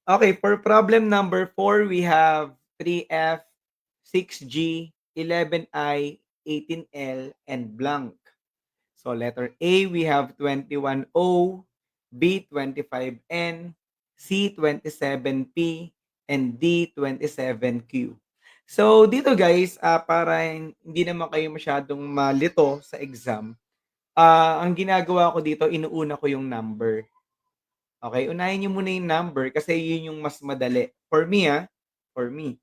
Okay, for problem number 4, we have 3F, 6G, 11I, 18L, and blank. So letter A, we have 21O, B, 25N, C, 27P, and D, 27Q. So dito guys, para hindi naman kayo masyadong malito sa exam, ang ginagawa ko dito, inuuna ko yung number. Okay, unahin niyo muna yung number kasi yun yung mas madali. For me, for me.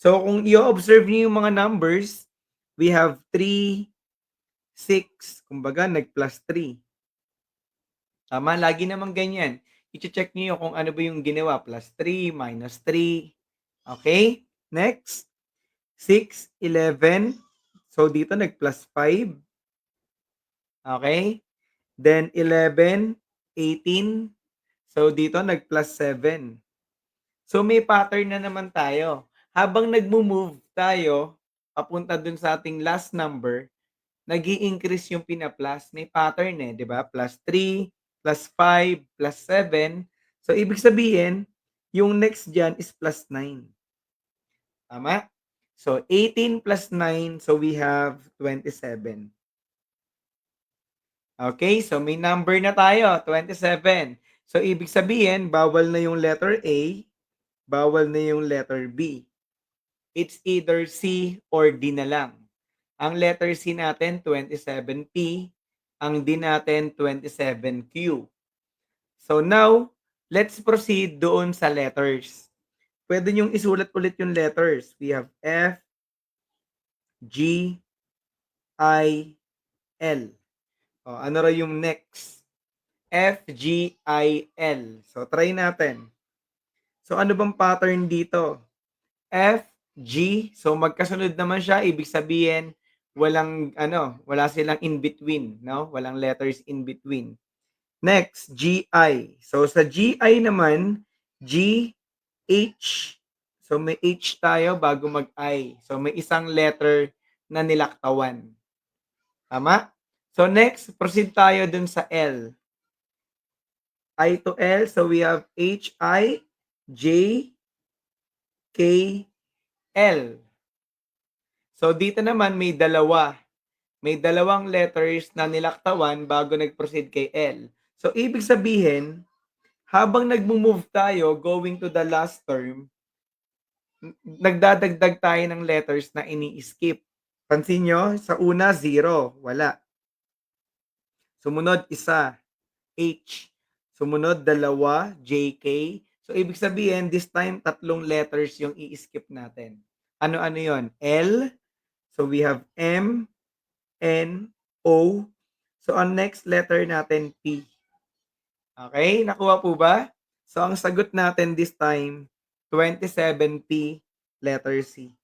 So kung i-observe niyo yung mga numbers, we have 3, 6, kumbaga nag-plus 3. Tama, lagi namang ganyan. Iche-check niyo kung ano ba yung ginawa, plus 3, minus 3. Okay? Next, 6, 11. So dito nag-plus 5. Okay? Then 11, 18. So dito nag-plus 7. So may pattern na naman tayo. Habang nagmo-move tayo papunta dun sa ating last number, nag-i-increase yung pina-plus. May pattern, 'di ba? Plus 3, plus 5, plus 7. So ibig sabihin, yung next diyan is plus 9. Tama? So 18 plus 9, so we have 27. Okay, so may number na tayo, 27. So ibig sabihin, bawal na yung letter A, bawal na yung letter B. It's either C or D na lang. Ang letter C natin, 27P. Ang D natin, 27Q. So now, let's proceed doon sa letters. Pwede niyong isulat ulit yung letters. We have F, G, I, L. O, ano raw yung next? F, G, I, L. So, try natin. So, ano bang pattern dito? F, G, so magkasunod naman siya, ibig sabihin walang ano, wala silang in between, no? Walang letters in between. Next, GI. So sa GI naman, G, H. So may H tayo bago mag-I. So may isang letter na nilaktawan. Tama? So next, proceed tayo dun sa L. I to L, so we have H, I, J, K, L. So dito naman may dalawa. May dalawang letters na nilaktawan bago nag-proceed kay L. So ibig sabihin, habang nagmo-move tayo going to the last term, nagdadagdag tayo ng letters na ini-skip. Pansin nyo, sa una, 0, wala. Sumunod, isa, H. Sumunod, dalawa, JK. So, ibig sabihin, this time, tatlong letters yung i-skip natin. Ano-ano yon? L. So, we have M, N, O. So, ang next letter natin, P. Okay, nakuha po ba? So, ang sagot natin this time, 27P, letter C.